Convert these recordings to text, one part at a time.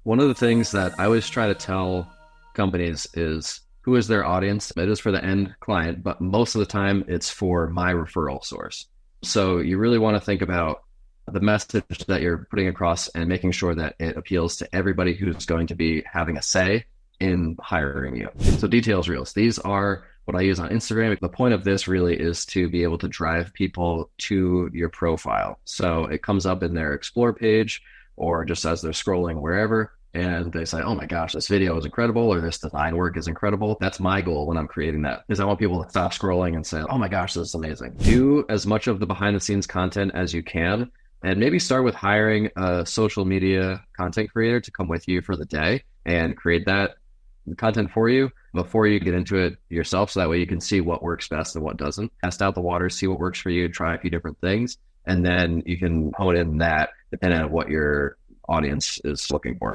One of the things that I always try to tell companies is who is their audience. It is for the end client, but most of the time it's for my referral source. So you really want to think about the message that you're putting across and making sure that it appeals to everybody who's going to be having a say in hiring you. So details reels, these are what I use on Instagram. The point of this really is to be able to drive people to your profile. So it comes up in their explore page or just as they're scrolling wherever, and they say, oh my gosh, this video is incredible, or this design work is incredible. That's my goal when I'm creating that, is I want people to stop scrolling and say, oh my gosh, this is amazing. Do as much of the behind the scenes content as you can, and maybe start with hiring a social media content creator to come with you for the day and create that content for you before you get into it yourself. So that way you can see what works best and what doesn't. Test out the water, see what works for you, try a few different things, and then you can hone in that depending on what your audience is looking for.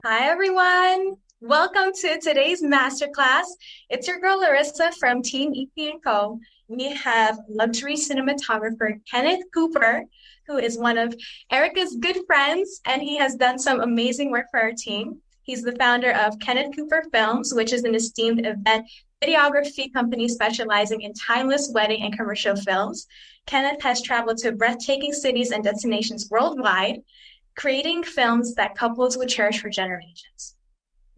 Hi, everyone. Welcome to today's masterclass. It's your girl, Larissa from Team EP & Co. We have luxury cinematographer Kenneth Cooper, who is one of Erica's good friends, and he has done some amazing work for our team. He's the founder of Kenneth Cooper Films, which is an esteemed event videography company specializing in timeless wedding and commercial films. Kenneth has traveled to breathtaking cities and destinations worldwide, creating films that couples would cherish for generations.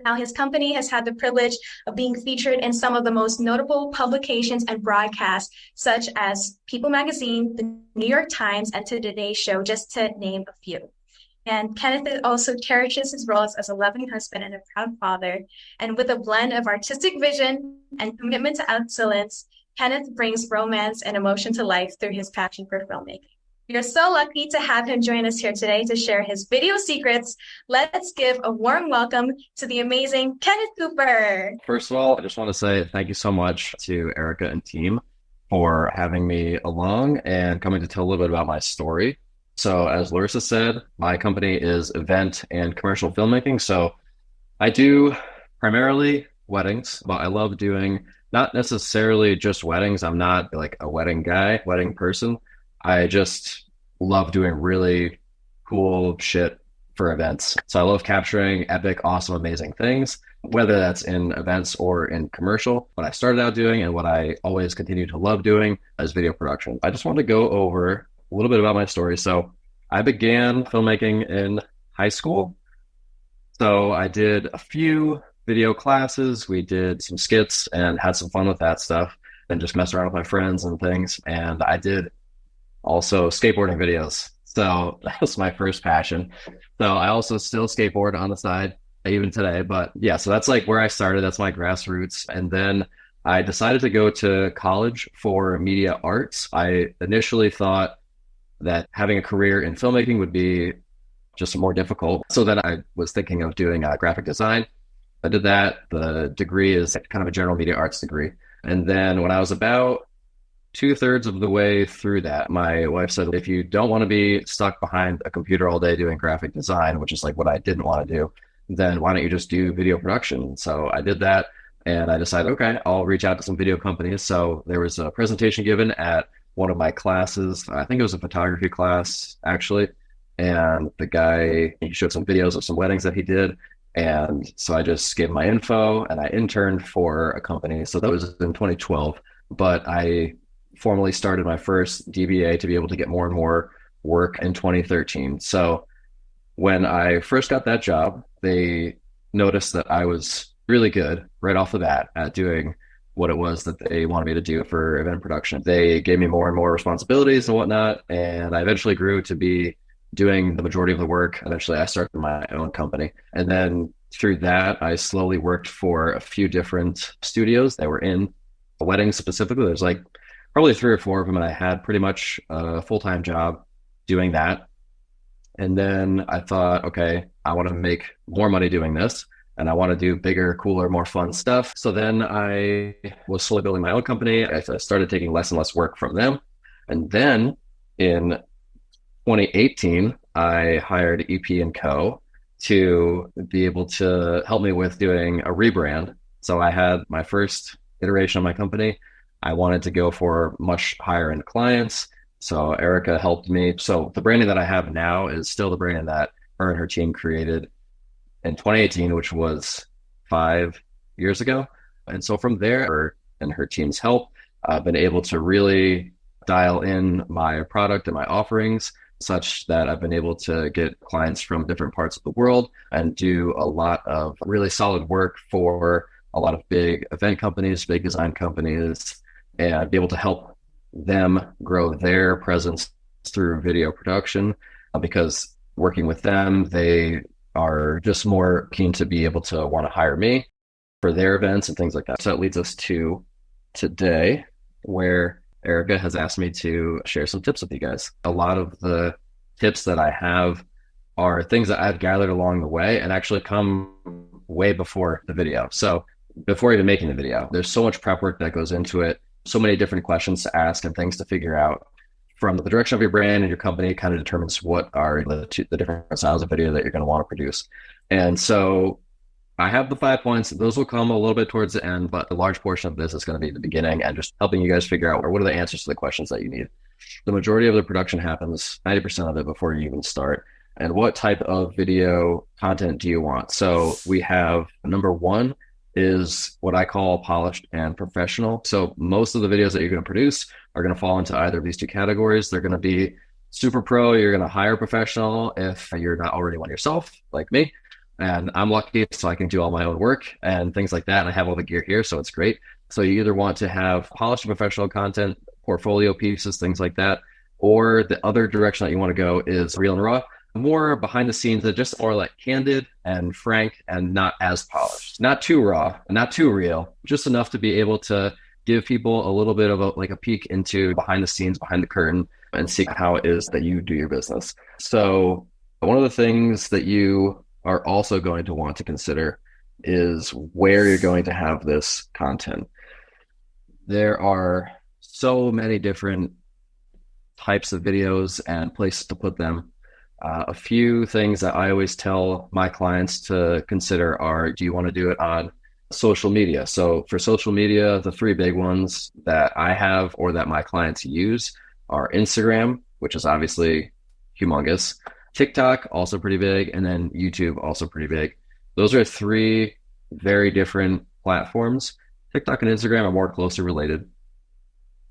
Now, his company has had the privilege of being featured in some of the most notable publications and broadcasts, such as People Magazine, the New York Times, and to Today Show, just to name a few. And Kenneth also cherishes his roles as a loving husband and a proud father. And with a blend of artistic vision and commitment to excellence, Kenneth brings romance and emotion to life through his passion for filmmaking. We are so lucky to have him join us here today to share his video secrets. Let's give a warm welcome to the amazing Kenneth Cooper. First of all, I just want to say thank you so much to Erica and team for having me along and coming to tell a little bit about my story. So as Larissa said, my company is event and commercial filmmaking. So I do primarily weddings, but I love doing not necessarily just weddings. I'm not like a wedding guy, wedding person. I just love doing really cool shit for events. So I love capturing epic, awesome, amazing things, whether that's in events or in commercial. What I started out doing and what I always continue to love doing is video production. I just want to go over a little bit about my story. So I began filmmaking in high school. So I did a few video classes. We did some skits and had some fun with that stuff and just messed around with my friends and things. And I did also skateboarding videos. So that was my first passion. So I also still skateboard on the side even today. But yeah, so that's like where I started. That's my grassroots. And then I decided to go to college for media arts. I initially thought that having a career in filmmaking would be just more difficult. So then I was thinking of doing graphic design. I did that. The degree is kind of a general media arts degree. And then when I was about 2/3 of the way through that, my wife said, if you don't want to be stuck behind a computer all day doing graphic design, which is like what I didn't want to do, then why don't you just do video production? So I did that and I decided, okay, I'll reach out to some video companies. So there was a presentation given at one of my classes. I think it was a photography class actually. And the guy, he showed some videos of some weddings that he did. And so I just gave my info and I interned for a company. So that was in 2012, but I formally started my first DBA to be able to get more and more work in 2013. So when I first got that job, they noticed that I was really good right off the bat at doing what it was that they wanted me to do for event production. They gave me more and more responsibilities and whatnot, and I eventually grew to be doing the majority of the work. Eventually, I started my own company. And then through that, I slowly worked for a few different studios that were in weddings specifically. There's like probably 3 or 4 of them, and I had pretty much a full-time job doing that. And then I thought, okay, I want to make more money doing this, and I want to do bigger, cooler, more fun stuff. So then I was slowly building my own company. I started taking less and less work from them. And then in 2018, I hired EP & Co. to be able to help me with doing a rebrand. So I had my first iteration of my company I wanted to go for much higher end clients. So Erica helped me. So the branding that I have now is still the branding that her and her team created in 2018, which was 5 years ago. And so from there, her and her team's help, I've been able to really dial in my product and my offerings such that I've been able to get clients from different parts of the world and do a lot of really solid work for a lot of big event companies, big design companies, and be able to help them grow their presence through video production because working with them, they are just more keen to be able to want to hire me for their events and things like that. So it leads us to today, where Erica has asked me to share some tips with you guys. A lot of the tips that I have are things that I've gathered along the way and actually come way before the video. So before even making the video, there's so much prep work that goes into it, so many different questions to ask and things to figure out. From the direction of your brand and your company kind of determines what are the different styles of video that you're going to want to produce. And so I have the 5 points. Those will come a little bit towards the end, but a large portion of this is going to be the beginning and just helping you guys figure out what are the answers to the questions that you need. The majority of the production happens, 90% of it, before you even start. And what type of video content do you want? So we have number one is what I call polished and professional. So most of the videos that you're going to produce are going to fall into either of these two categories. They're going to be super pro. You're going to hire a professional if you're not already one yourself, like me. And I'm lucky, so I can do all my own work and things like that. And I have all the gear here, so it's great. So you either want to have polished and professional content, portfolio pieces, things like that, or the other direction that you want to go is real and raw, more behind the scenes, that just more like candid and frank and not as polished, not too raw, not too real, just enough to be able to give people a little bit of a peek into behind the scenes, behind the curtain, and see how it is that you do your business. So one of the things that you are also going to want to consider is where you're going to have this content. There are so many different types of videos and places to put them. A few things that I always tell my clients to consider are, do you want to do it on social media? So for social media, the three big ones that I have or that my clients use are Instagram, which is obviously humongous, TikTok, also pretty big, and then YouTube, also pretty big. Those are three very different platforms. TikTok and Instagram are more closely related.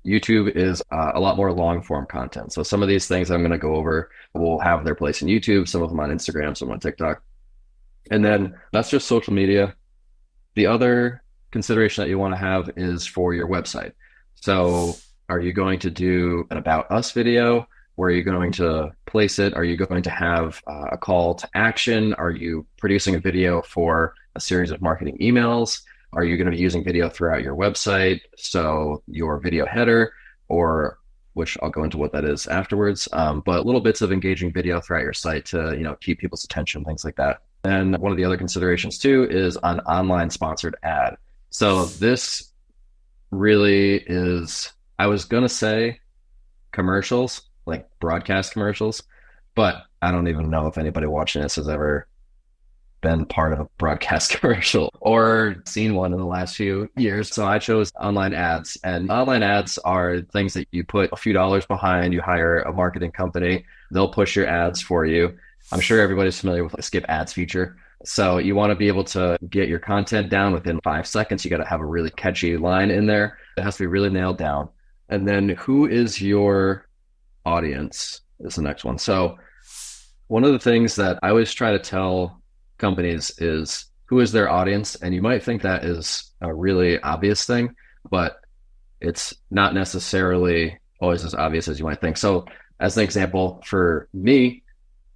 YouTube is a lot more long form content. So some of these things I'm going to go over will have their place in YouTube, some of them on Instagram, some on TikTok. And then that's just social media. The other consideration that you want to have is for your website. So are you going to do an About Us video? Where are you going to place it? Are you going to have a call to action? Are you producing a video for a series of marketing emails? Are you going to be using video throughout your website? So your video header, or which I'll go into what that is afterwards, but little bits of engaging video throughout your site to keep people's attention, things like that. And one of the other considerations too is an online sponsored ad. So this really is, I was going to say commercials, like broadcast commercials, but I don't even know if anybody watching this has ever been part of a broadcast commercial or seen one in the last few years. So I chose online ads, and online ads are things that you put a few dollars behind. You hire a marketing company, they'll push your ads for you. I'm sure everybody's familiar with the skip ads feature. So you want to be able to get your content down within 5 seconds. You got to have a really catchy line in there. It has to be really nailed down. And then who is your audience is the next one. So one of the things that I always try to tell companies is who is their audience. And you might think that is a really obvious thing, but it's not necessarily always as obvious as you might think. So as an example, for me,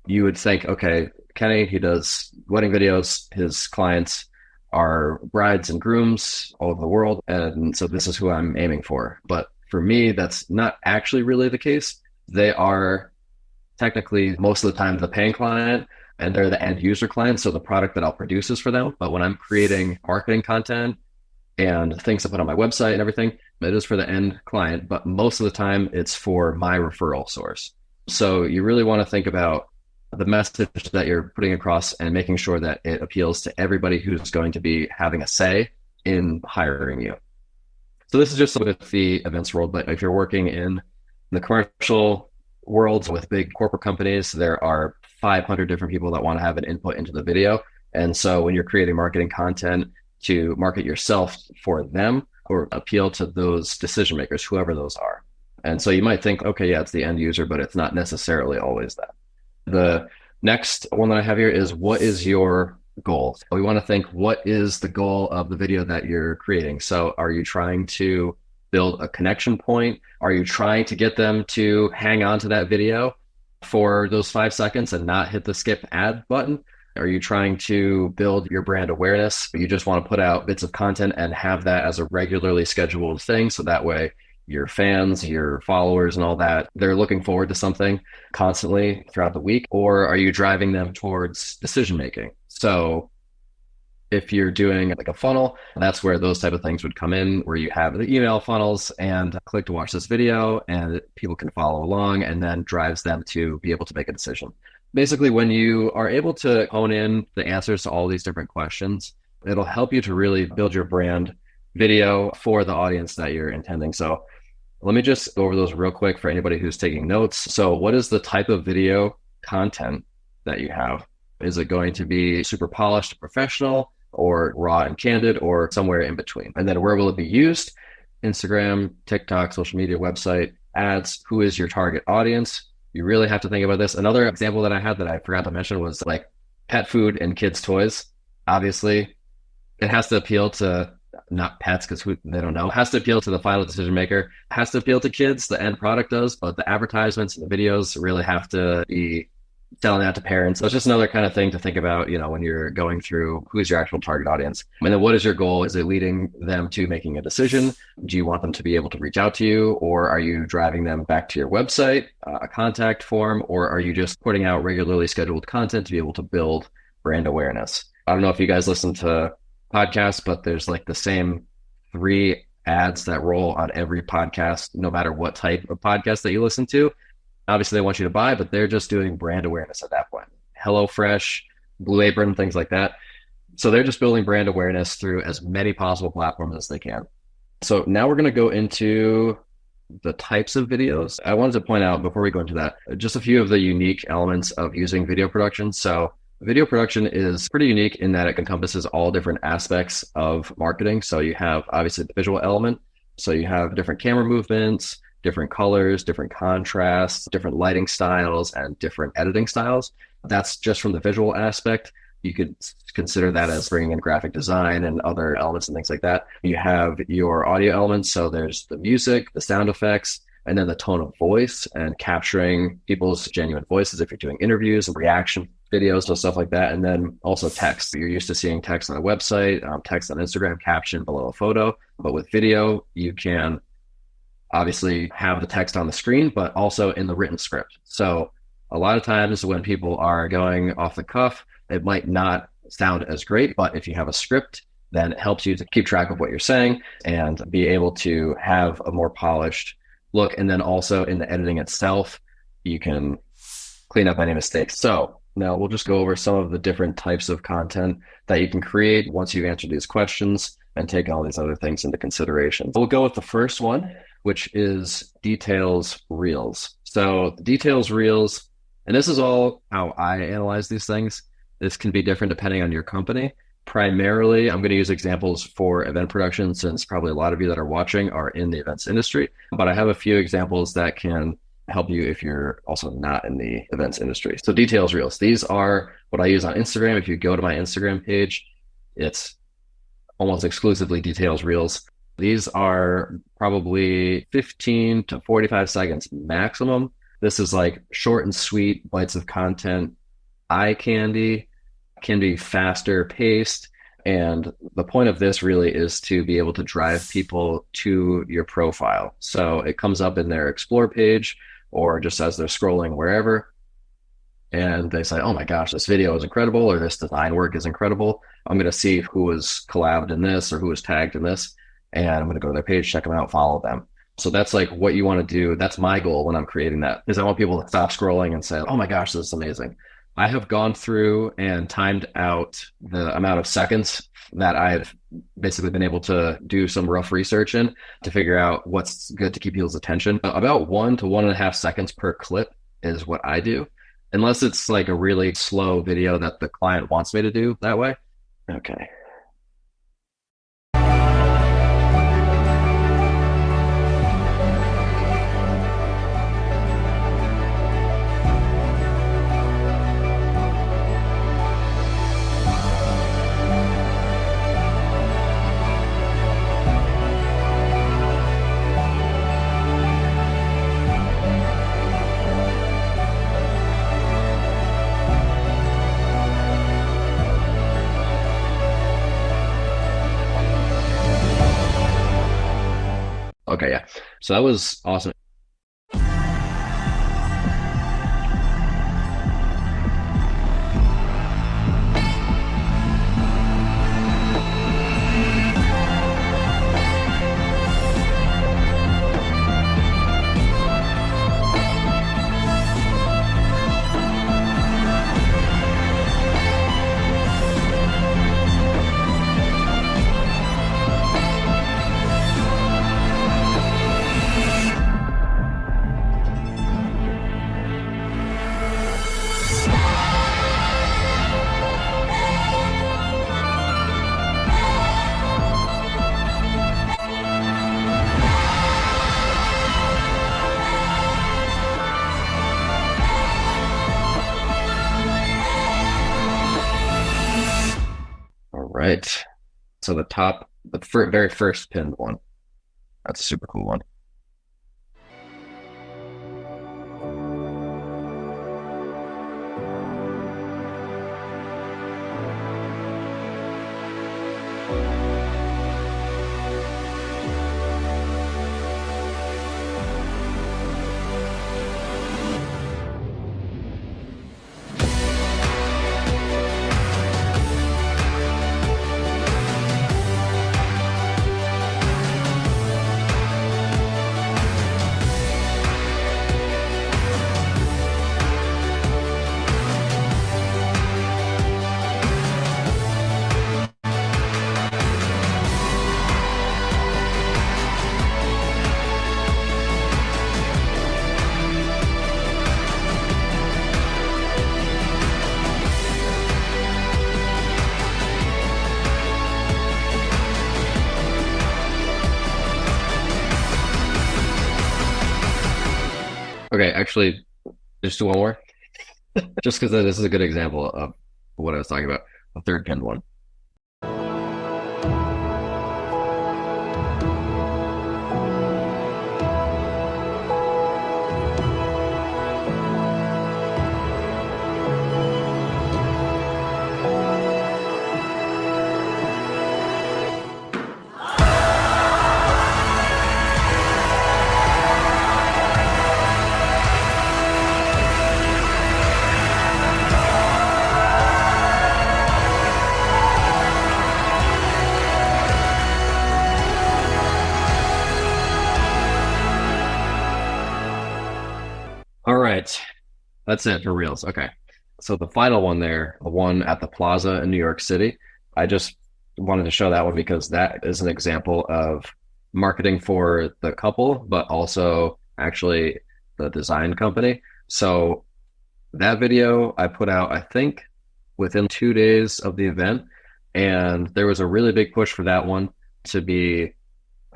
you would think, okay, Kenny, he does wedding videos. His clients are brides and grooms all over the world. And so this is who I'm aiming for. But for me, that's not actually really the case. They are technically most of the time the paying client, and they're the end user client. So the product that I'll produce is for them. But when I'm creating marketing content and things to put on my website and everything, it is for the end client. But most of the time it's for my referral source. So you really want to think about the message that you're putting across and making sure that it appeals to everybody who's going to be having a say in hiring you. So this is just with the events world, but if you're working in the commercial world with big corporate companies, there are 500 different people that want to have an input into the video. And so when you're creating marketing content to market yourself for them or appeal to those decision makers, whoever those are. And so you might think, okay, yeah, it's the end user, but it's not necessarily always that. The next one that I have here is, what is your goal? We want to think, what is the goal of the video that you're creating? So are you trying to build a connection point? Are you trying to get them to hang on to that video for those 5 seconds and not hit the skip ad button? Are you trying to build your brand awareness? You just want to put out bits of content and have that as a regularly scheduled thing. So that way your fans, your followers and all that, they're looking forward to something constantly throughout the week. Or are you driving them towards decision making? So if you're doing like a funnel, that's where those type of things would come in, where you have the email funnels and click to watch this video and people can follow along, and then drives them to be able to make a decision. Basically, when you are able to hone in the answers to all these different questions, it'll help you to really build your brand video for the audience that you're intending. So let me just go over those real quick for anybody who's taking notes. So what is the type of video content that you have? Is it going to be super polished, professional, or raw and candid, or somewhere in between? And then where will it be used? Instagram, TikTok, social media, website, ads. Who is your target audience? You really have to think about this. Another example that I had that I forgot to mention was like pet food and kids' toys. Obviously, it has to appeal to not pets because they don't know. It has to appeal to the final decision maker. It has to appeal to kids. The end product does, but the advertisements and the videos really have to be selling that to parents. So it's just another kind of thing to think about, when you're going through who's your actual target audience. And then what is your goal? Is it leading them to making a decision? Do you want them to be able to reach out to you? Or are you driving them back to your website, a contact form? Or are you just putting out regularly scheduled content to be able to build brand awareness? I don't know if you guys listen to podcasts, but there's like the same 3 ads that roll on every podcast, no matter what type of podcast that you listen to. Obviously, they want you to buy, but they're just doing brand awareness at that point. HelloFresh, Blue Apron, things like that. So they're just building brand awareness through as many possible platforms as they can. So now we're going to go into the types of videos. I wanted to point out before we go into that, just a few of the unique elements of using video production. So video production is pretty unique in that it encompasses all different aspects of marketing. So you have obviously the visual element. So you have different camera movements, different colors, different contrasts, different lighting styles, and different editing styles. That's just from the visual aspect. You could consider that as bringing in graphic design and other elements and things like that. You have your audio elements. So there's the music, the sound effects, and then the tone of voice and capturing people's genuine voices if you're doing interviews and reaction videos and stuff like that. And then also text. You're used to seeing text on a website, text on Instagram, caption below a photo. But with video, you can obviously have the text on the screen, but also in the written script. So a lot of times when people are going off the cuff, it might not sound as great, but if you have a script, then it helps you to keep track of what you're saying and be able to have a more polished look. And then also in the editing itself, you can clean up any mistakes. So now we'll just go over some of the different types of content that you can create once you've answered these questions and take all these other things into consideration. We'll go with the first one, which is details reels. So details reels, and this is all how I analyze these things. This can be different depending on your company. Primarily, I'm going to use examples for event production since probably a lot of you that are watching are in the events industry, but I have a few examples that can help you if you're also not in the events industry. So details reels, these are what I use on Instagram. If you go to my Instagram page, it's almost exclusively details reels. These are probably 15 to 45 seconds maximum. This is like short and sweet bites of content, eye candy, can be faster paced. And the point of this really is to be able to drive people to your profile. So it comes up in their explore page or just as they're scrolling wherever. And they say, oh my gosh, this video is incredible, or this design work is incredible. I'm going to see who was collabed in this or who was tagged in this. And I'm going to go to their page, check them out, follow them. So that's like what you want to do. That's my goal when I'm creating that, is I want people to stop scrolling and say, oh my gosh, this is amazing. I have gone through and timed out the amount of seconds that I've basically been able to do some rough research in to figure out what's good to keep people's attention. About 1 to 1.5 seconds per clip is what I do, unless it's like a really slow video that the client wants me to do that way. Okay. Okay, yeah. So that was awesome. All right. So the very first pinned one. That's a super cool one. Okay, actually, just do one more, just because this is a good example of what I was talking about. A third pinned one. All right, that's it for Reels. Okay. So the final one there, the one at the Plaza in New York City, I just wanted to show that one because that is an example of marketing for the couple, but also actually the design company. So that video I put out, I think, within 2 days of the event. And there was a really big push for that one to be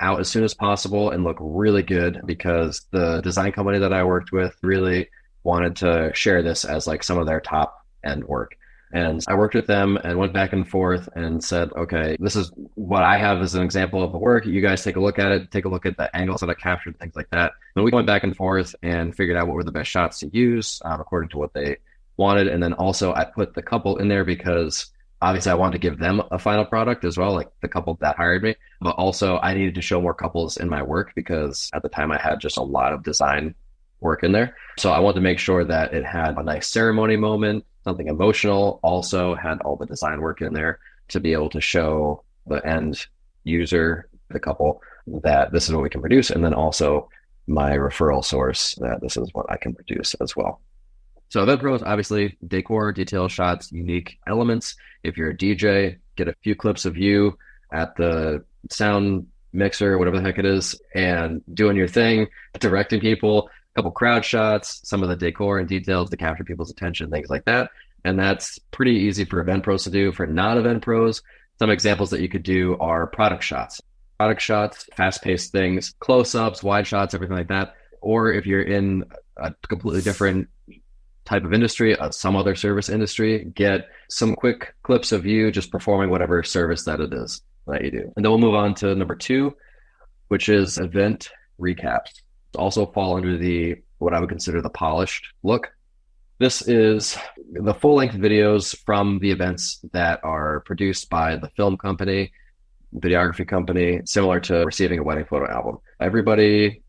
out as soon as possible and look really good because the design company that I worked with really wanted to share this as like some of their top end work. And I worked with them and went back and forth and said, okay, this is what I have as an example of the work. You guys take a look at it, take a look at the angles that I captured, things like that. And we went back and forth and figured out what were the best shots to use according to what they wanted. And then also I put the couple in there because obviously I wanted to give them a final product as well, like the couple that hired me, but also I needed to show more couples in my work because at the time I had just a lot of design work in there. So I wanted to make sure that it had a nice ceremony moment, something emotional, also had all the design work in there to be able to show the end user, the couple, that this is what we can produce. And then also my referral source that this is what I can produce as well. So event pros, obviously, decor, detail shots, unique elements. If you're a DJ, get a few clips of you at the sound mixer, whatever the heck it is, and doing your thing, directing people, a couple crowd shots, some of the decor and details to capture people's attention, things like that. And that's pretty easy for event pros to do. For non-event pros, some examples that you could do are product shots. Product shots, fast-paced things, close-ups, wide shots, everything like that. Or if you're in a completely different type of industry, some other service industry, get some quick clips of you just performing whatever service that it is that you do. And then we'll move on to number 2, which is event recaps. Also fall under the what I would consider the polished look. This is the full-length videos from the events that are produced by the film company, videography company, similar to receiving a wedding photo album. Everybody,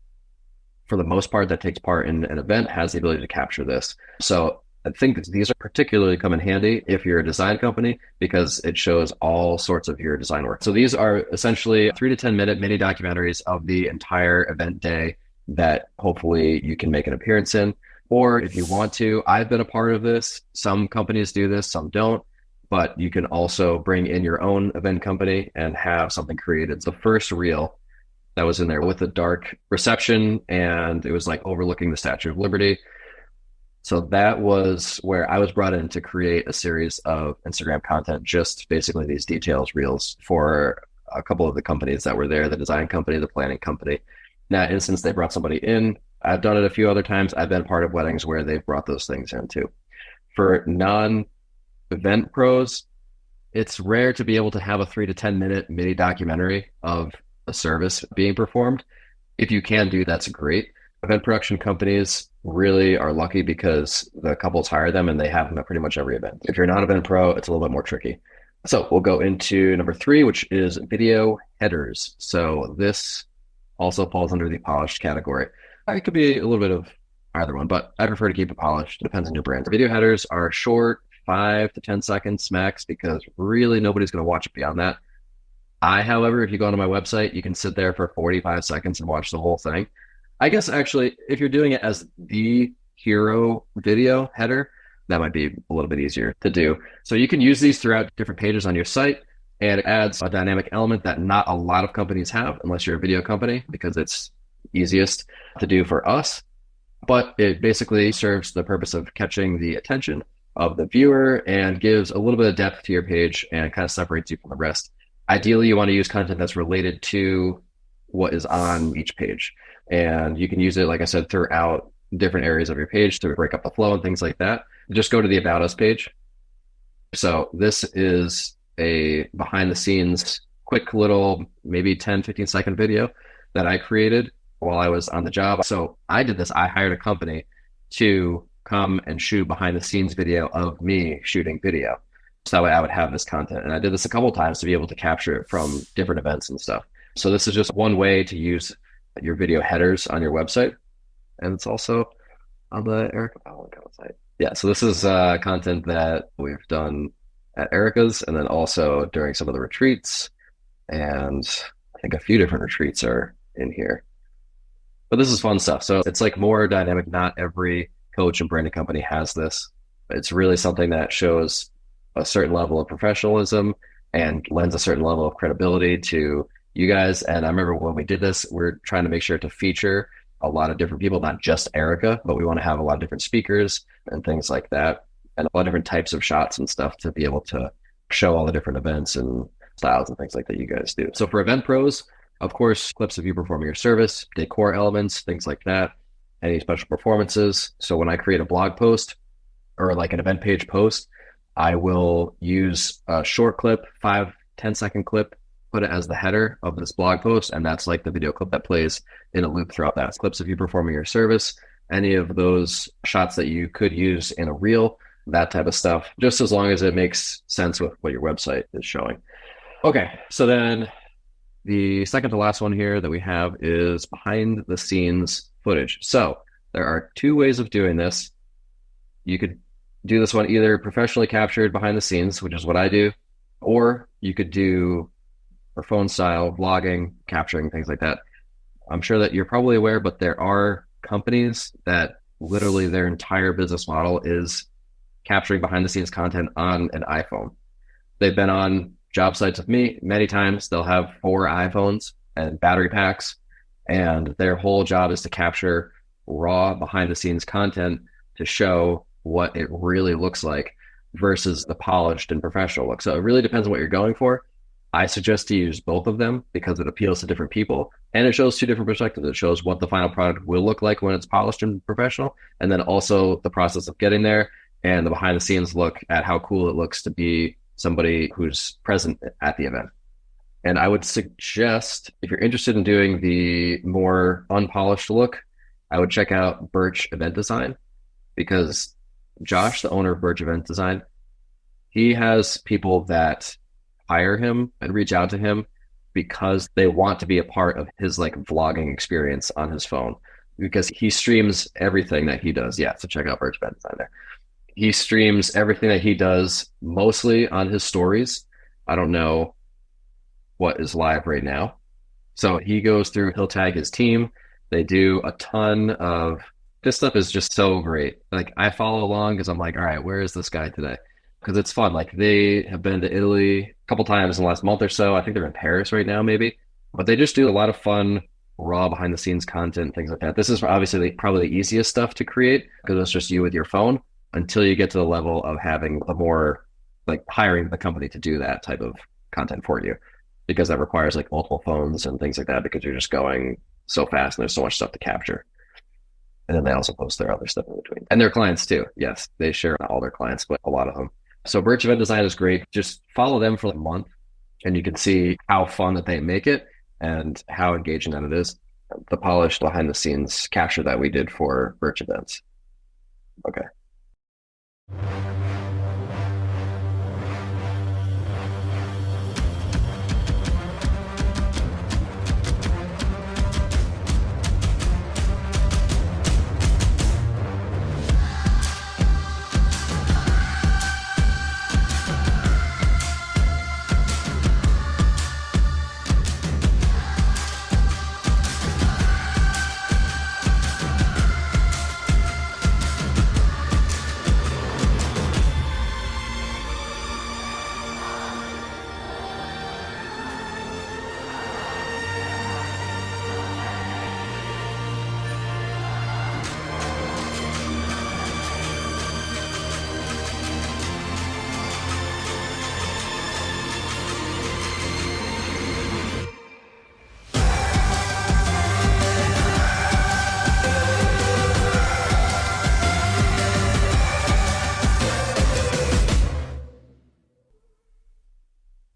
for the most part, that takes part in an event has the ability to capture this. So I think these are particularly come in handy if you're a design company because it shows all sorts of your design work. So these are essentially 3 to 10 minute mini documentaries of the entire event day that hopefully you can make an appearance in. Or if you want to, I've been a part of this. Some companies do this, some don't. But you can also bring in your own event company and have something created. It's the first reel that was in there with a dark reception, and it was like overlooking the Statue of Liberty. So that was where I was brought in to create a series of Instagram content, just basically these details reels for a couple of the companies that were there, the design company, the planning company. In that instance, they brought somebody in. I've done it a few other times. I've been part of weddings where they've brought those things in too. For non-event pros, it's rare to be able to have a 3 to 10 minute mini documentary of a service being performed. If you can do, that's great. Event production companies really are lucky because the couples hire them and they have them at pretty much every event. If you're not an event pro, it's a little bit more tricky. So we'll go into number 3, which is video headers. So this also falls under the polished category. It could be a little bit of either one, but I prefer to keep it polished. Depends on your brand. Video headers are short, 5 to 10 seconds max, because really nobody's going to watch it beyond that. However, if you go onto my website, you can sit there for 45 seconds and watch the whole thing. I guess actually, if you're doing it as the hero video header, that might be a little bit easier to do. So you can use these throughout different pages on your site, and it adds a dynamic element that not a lot of companies have, unless you're a video company, because it's easiest to do for us. But it basically serves the purpose of catching the attention of the viewer and gives a little bit of depth to your page and kind of separates you from the rest. Ideally, you want to use content that's related to what is on each page. And you can use it, like I said, throughout different areas of your page to break up the flow and things like that. Just go to the About Us page. So this is a behind the scenes, quick little, maybe 10, 15 second video that I created while I was on the job. So I did this. I hired a company to come and shoot behind the scenes video of me shooting video. So that way I would have this content. And I did this a couple of times to be able to capture it from different events and stuff. So this is just one way to use your video headers on your website. And it's also on the Erica Powell website. Yeah, so this is content that we've done at Erica's and then also during some of the retreats. And I think a few different retreats are in here. But this is fun stuff. So it's like more dynamic. Not every coach and branding company has this. It's really something that shows a certain level of professionalism and lends a certain level of credibility to you guys. And I remember when we did this, we're trying to make sure to feature a lot of different people, not just Erica, but we want to have a lot of different speakers and things like that, and a lot of different types of shots and stuff to be able to show all the different events and styles and things like that you guys do. So for event pros, of course, clips of you performing your service, decor elements, things like that, any special performances. So when I create a blog post or like an event page post, I will use a short clip, 5-10 second clip, put it as the header of this blog post. And that's like the video clip that plays in a loop throughout that. Clips of you performing your service, any of those shots that you could use in a reel, that type of stuff, just as long as it makes sense with what your website is showing. Okay, so then the second to last one here that we have is behind the scenes footage. So there are 2 ways of doing this. You could do this one either professionally captured behind the scenes, which is what I do, or you could do or phone style vlogging, capturing things like that. I'm sure that you're probably aware, but there are companies that literally their entire business model is capturing behind the scenes content on an iPhone. They've been on job sites with me many times. They'll have 4 iPhones and battery packs, and their whole job is to capture raw behind the scenes content to show what it really looks like versus the polished and professional look. So it really depends on what you're going for. I suggest to use both of them because it appeals to different people and it shows 2 different perspectives. It shows what the final product will look like when it's polished and professional, and then also the process of getting there and the behind the scenes look at how cool it looks to be somebody who's present at the event. And I would suggest, if you're interested in doing the more unpolished look, I would check out Birch Event Design, because Josh, the owner of Birch Event Design, he has people that hire him and reach out to him because they want to be a part of his like vlogging experience on his phone, because he streams everything that he does. Yeah, so check out Birch Event Design there. He streams everything that he does mostly on his stories. I don't know what is live right now. So he goes through, he'll tag his team. They do a ton of this stuff is just so great. Like I follow along because I'm like, all right, where is this guy today? Because it's fun. Like they have been to Italy a couple times in the last month or so. I think they're in Paris right now, maybe. But they just do a lot of fun, raw behind the scenes content, things like that. This is obviously probably the easiest stuff to create because it's just you with your phone, until you get to the level of having a more like hiring the company to do that type of content for you, because that requires like multiple phones and things like that, because you're just going so fast and there's so much stuff to capture. And then they also post their other stuff in between. And their clients too. Yes, they share all their clients, but a lot of them. So Birch Event Design is great. Just follow them for like a month and you can see how fun that they make it and how engaging that it is. The polished behind the scenes capture that we did for Birch Events. Okay.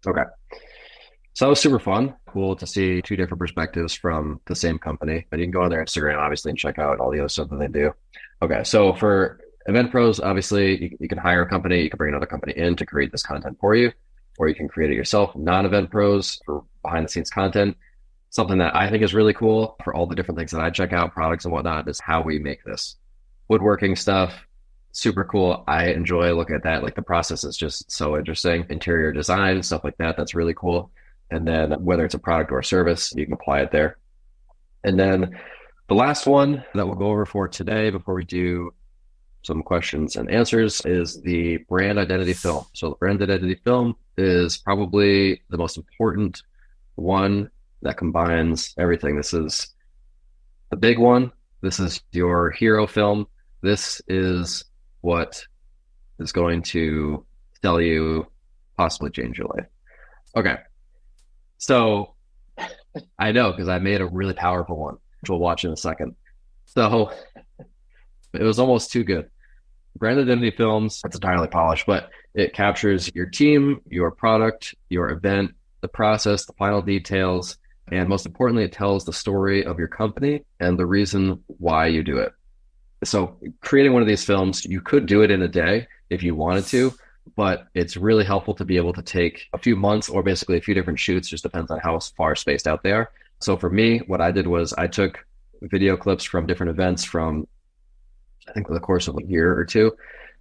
Okay. So that was super fun. Cool to see 2 different perspectives from the same company. But you can go on their Instagram, obviously, and check out all the other stuff that they do. Okay. So for event pros, obviously, you can hire a company. You can bring another company in to create this content for you, or you can create it yourself. Non-event pros for behind the scenes content. Something that I think is really cool for all the different things that I check out, products and whatnot, is how we make this. Woodworking stuff, super cool. I enjoy looking at that. Like the process is just so interesting. Interior design, stuff like that. That's really cool. And then whether it's a product or a service, you can apply it there. And then the last one that we'll go over for today before we do some questions and answers is the brand identity film. So the brand identity film is probably the most important one that combines everything. This is the big one. This is your hero film. This is what is going to tell you, possibly change your life. Okay. So I know because I made a really powerful one, which we'll watch in a second. So it was almost too good. Brand identity films, it's entirely polished, but it captures your team, your product, your event, the process, the final details, and most importantly, it tells the story of your company and the reason why you do it. So creating one of these films, you could do it in a day if you wanted to, but it's really helpful to be able to take a few months or basically a few different shoots, just depends on how far spaced out they are. So for me, what I did was I took video clips from different events from, I think, the course of a year or two,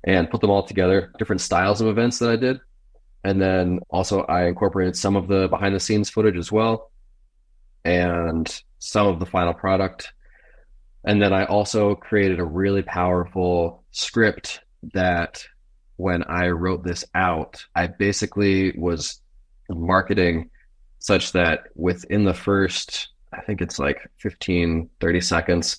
and put them all together, different styles of events that I did. And then also I incorporated some of the behind the scenes footage as well, and some of the final product. And then I also created a really powerful script that when I wrote this out, I basically was marketing such that within the first, I think it's like 15, 30 seconds,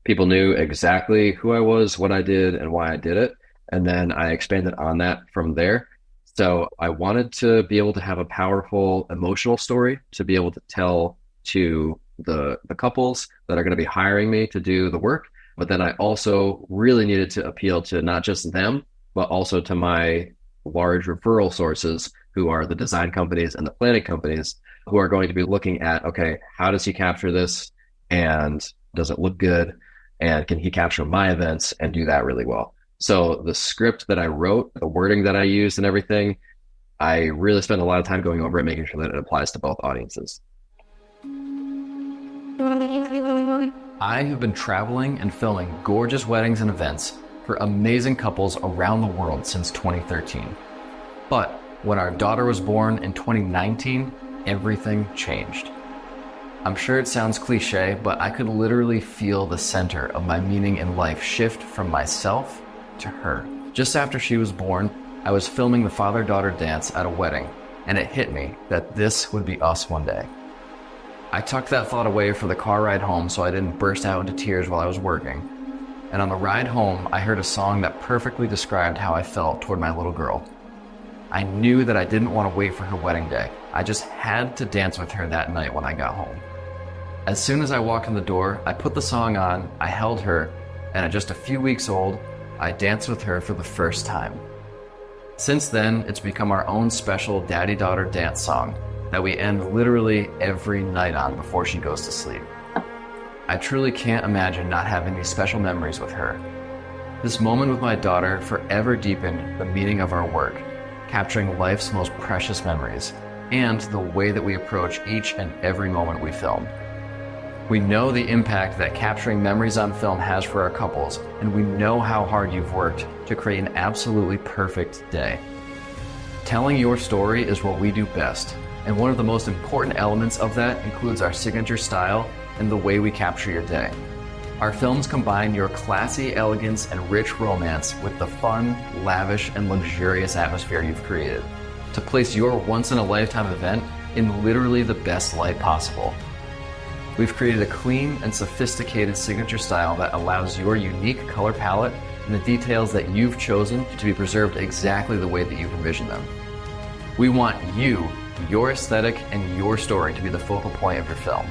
people knew exactly who I was, what I did, and why I did it. And then I expanded on that from there. So I wanted to be able to have a powerful emotional story to be able to tell to the couples that are going to be hiring me to do the work. But then I also really needed to appeal to not just them, but also to my large referral sources who are the design companies and the planning companies who are going to be looking at, okay, how does he capture this? And does it look good? And can he capture my events and do that really well? So the script that I wrote, the wording that I used and everything, I really spent a lot of time going over it, making sure that it applies to both audiences. I have been traveling and filming gorgeous weddings and events for amazing couples around the world since 2013. But when our daughter was born in 2019, everything changed. I'm sure it sounds cliche, but I could literally feel the center of my meaning in life shift from myself to her. Just after she was born, I was filming the father-daughter dance at a wedding, and it hit me that this would be us one day. I tucked that thought away for the car ride home so I didn't burst out into tears while I was working. And on the ride home, I heard a song that perfectly described how I felt toward my little girl. I knew that I didn't want to wait for her wedding day. I just had to dance with her that night when I got home. As soon as I walked in the door, I put the song on, I held her, and at just a few weeks old, I danced with her for the first time. Since then, it's become our own special daddy-daughter dance song that we end literally every night on before she goes to sleep. I truly can't imagine not having these special memories with her. This moment with my daughter forever deepened the meaning of our work, capturing life's most precious memories, and the way that we approach each and every moment we film. We know the impact that capturing memories on film has for our couples, and we know how hard you've worked to create an absolutely perfect day. Telling your story is what we do best, and one of the most important elements of that includes our signature style and the way we capture your day. Our films combine your classy elegance and rich romance with the fun, lavish, and luxurious atmosphere you've created to place your once-in-a-lifetime event in literally the best light possible. We've created a clean and sophisticated signature style that allows your unique color palette and the details that you've chosen to be preserved exactly the way that you've envisioned them. We want you, your aesthetic, and your story to be the focal point of your film.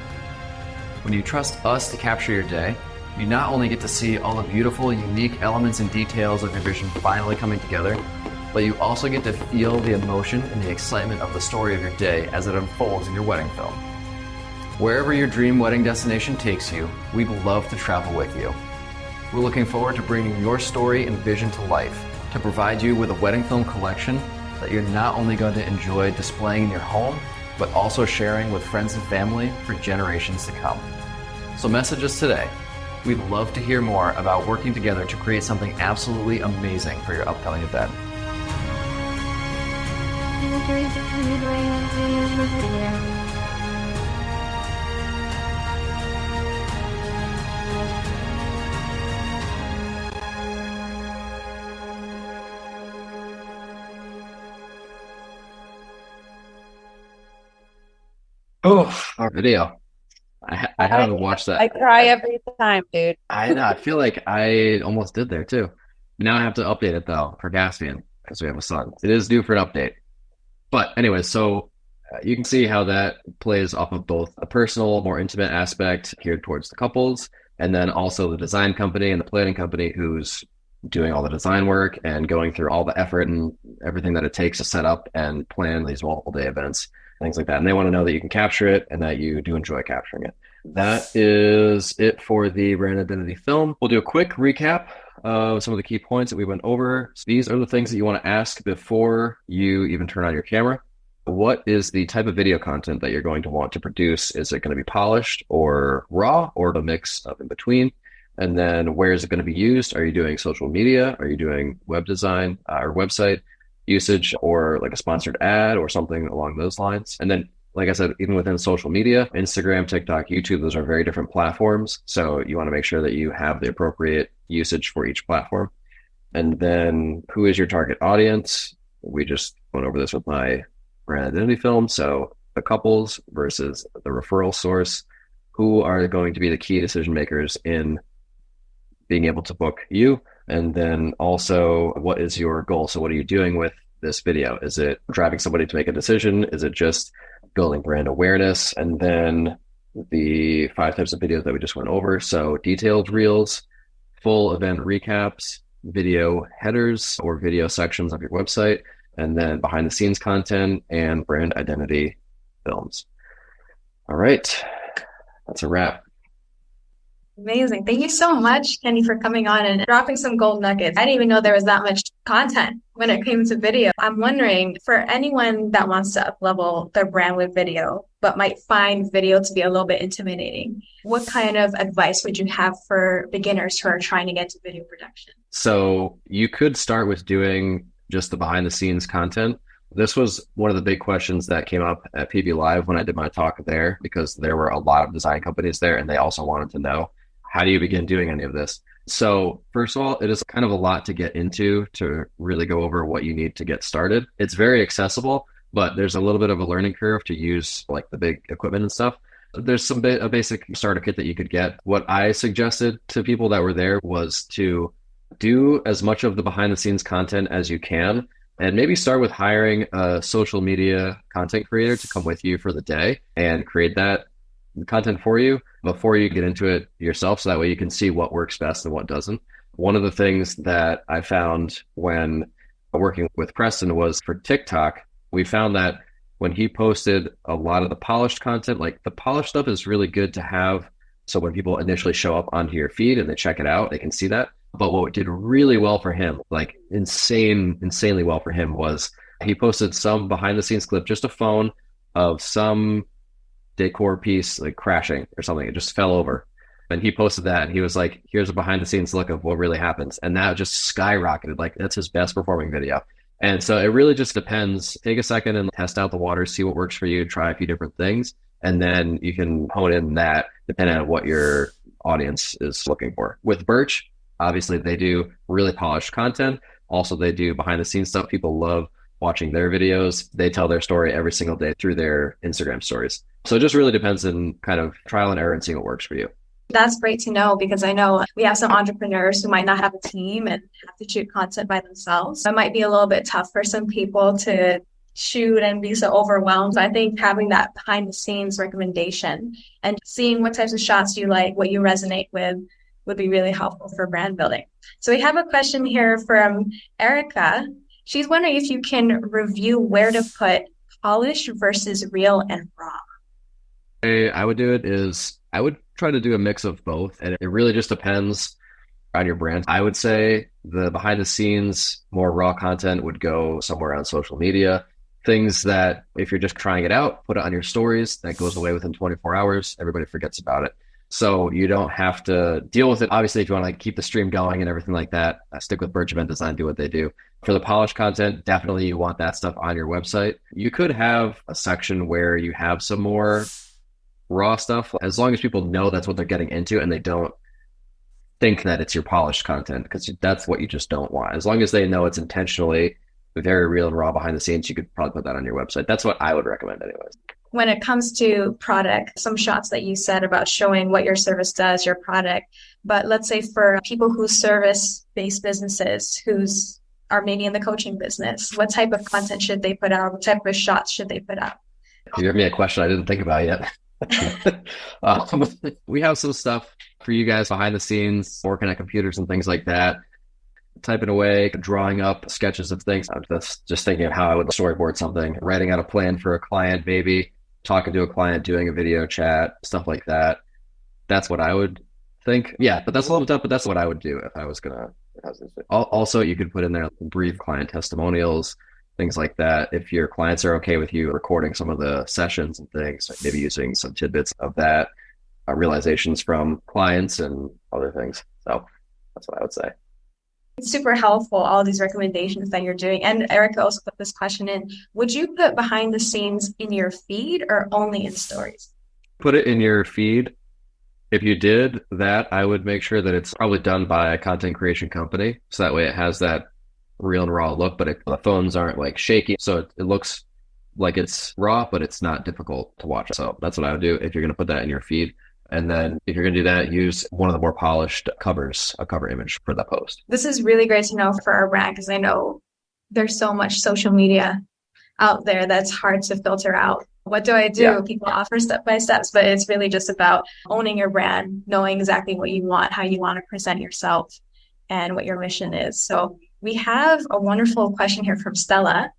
When you trust us to capture your day, you not only get to see all the beautiful, unique elements and details of your vision finally coming together, but you also get to feel the emotion and the excitement of the story of your day as it unfolds in your wedding film. Wherever your dream wedding destination takes you, we'd love to travel with you. We're looking forward to bringing your story and vision to life, to provide you with a wedding film collection that you're not only going to enjoy displaying in your home, but also sharing with friends and family for generations to come. So message us today. We'd love to hear more about working together to create something absolutely amazing for your upcoming event. Oh, our video. I haven't watched that. I cry every time, dude. I know. I feel like I almost did there too. Now I have to update it though for Gaspian because we have a son. It is due for an update. But anyway, so you can see how that plays off of both a personal, more intimate aspect geared towards the couples, and then also the design company and the planning company who's doing all the design work and going through all the effort and everything that it takes to set up and plan these multiple day events, things like that. And they want to know that you can capture it and that you do enjoy capturing it. That is it for the brand identity film. We'll do a quick recap of some of the key points that we went over. So these are the things that you want to ask before you even turn on your camera. What is the type of video content that you're going to want to produce? Is it going to be polished or raw or the mix of in between? And then where is it going to be used? Are you doing social media? Are you doing web design or website usage or like a sponsored ad or something along those lines? And then like I said, even within social media, Instagram, TikTok, YouTube, those are very different platforms. So you want to make sure that you have the appropriate usage for each platform. And then who is your target audience? We just went over this with my brand identity film. So the couples versus the referral source, who are going to be the key decision makers in being able to book you? And then also, what is your goal? So what are you doing with this video? Is it driving somebody to make a decision? Is it just building brand awareness? And then the 5 types of videos that we just went over. So detailed reels, full event recaps, video headers or video sections of your website, and then behind the scenes content and brand identity films. All right, that's a wrap. Amazing. Thank you so much, Kenny, for coming on and dropping some gold nuggets. I didn't even know there was that much content when it came to video. I'm wondering, for anyone that wants to up-level their brand with video, but might find video to be a little bit intimidating, what kind of advice would you have for beginners who are trying to get to video production? So you could start with doing just the behind the scenes content. This was one of the big questions that came up at PB Live when I did my talk there, because there were a lot of design companies there and they also wanted to know, how do you begin doing any of this? So first of all, it is kind of a lot to get into to really go over what you need to get started. It's very accessible, but there's a little bit of a learning curve to use like the big equipment and stuff. There's a basic starter kit that you could get. What I suggested to people that were there was to do as much of the behind the scenes content as you can, and maybe start with hiring a social media content creator to come with you for the day and create that content for you before you get into it yourself, so that way you can see what works best and what doesn't. One of the things that I found when working with Preston was for TikTok, we found that when he posted a lot of the polished content, like the polished stuff is really good to have. So when people initially show up onto your feed and they check it out, they can see that. But what did really well for him, like insanely well for him, was he posted some behind the scenes clip, just a phone of some decor piece like crashing or something. It just fell over. And he posted that and he was like, here's a behind the scenes look of what really happens. And that just skyrocketed. Like that's his best performing video. And so it really just depends. Take a second and test out the waters, see what works for you, try a few different things. And then you can hone in that depending on what your audience is looking for. With Birch, obviously they do really polished content. Also, they do behind the scenes stuff. People love watching their videos. They tell their story every single day through their Instagram stories. So it just really depends on kind of trial and error and seeing what works for you. That's great to know, because I know we have some entrepreneurs who might not have a team and have to shoot content by themselves. So it might be a little bit tough for some people to shoot and be so overwhelmed. I think having that behind the scenes recommendation and seeing what types of shots you like, what you resonate with, would be really helpful for brand building. So we have a question here from Erica. She's wondering if you can review where to put polished versus real and raw. The way I would do it is I would try to do a mix of both. And it really just depends on your brand. I would say the behind the scenes, more raw content would go somewhere on social media. Things that if you're just trying it out, put it on your stories. That goes away within 24 hours. Everybody forgets about it. So you don't have to deal with it. Obviously, if you want to keep the stream going and everything like that, stick with Birch Event Design, do what they do. For the polished content, definitely you want that stuff on your website. You could have a section where you have some more raw stuff, as long as people know that's what they're getting into and they don't think that it's your polished content, because that's what you just don't want. As long as they know it's intentionally very real and raw behind the scenes, you could probably put that on your website. That's what I would recommend anyways. When it comes to product, some shots that you said about showing what your service does, your product, but let's say for people who service-based businesses who's are maybe in the coaching business, what type of content should they put out? What type of shots should they put out? You gave me a question I didn't think about yet. We have some stuff for you guys behind the scenes, working at computers and things like that, typing away, drawing up sketches of things. I'm just thinking of how I would storyboard something, writing out a plan for a client, maybe talking to a client, doing a video chat, stuff like that. That's what I would think. Yeah, but that's a little tough, but that's what I would do if I was gonna. Also, you could put in there brief client testimonials, things like that. If your clients are okay with you recording some of the sessions and things, like maybe using some tidbits of that, realizations from clients and other things. So that's what I would say. It's super helpful, all these recommendations that you're doing. And Erica also put this question in. Would you put behind the scenes in your feed or only in stories? Put it in your feed. If you did that, I would make sure that it's probably done by a content creation company. So that way it has that real and raw look, but the phones aren't like shaky. So it looks like it's raw, but it's not difficult to watch. So that's what I would do if you're going to put that in your feed. And then if you're going to do that, use one of the more polished covers, a cover image for that post. This is really great to know for our brand because I know there's so much social media out there that's hard to filter out. What do I do? Yeah. People offer step by steps, but it's really just about owning your brand, knowing exactly what you want, how you want to present yourself, and what your mission is. So we have a wonderful question here from Stella,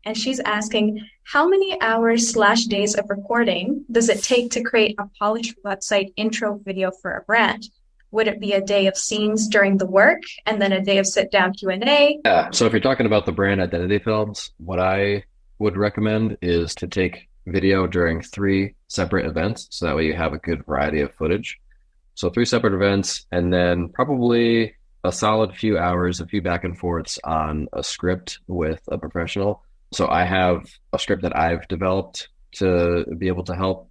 and she's asking, how many hours/days of recording does it take to create a polished website intro video for a brand? Would it be a day of scenes during the work and then a day of sit-down Q&A? Yeah. So if you're talking about the brand identity films, what I would recommend is to take video during 3 separate events. So that way you have a good variety of footage. So 3 separate events, and then probably a solid few hours, a few back and forths on a script with a professional. So I have a script that I've developed to be able to help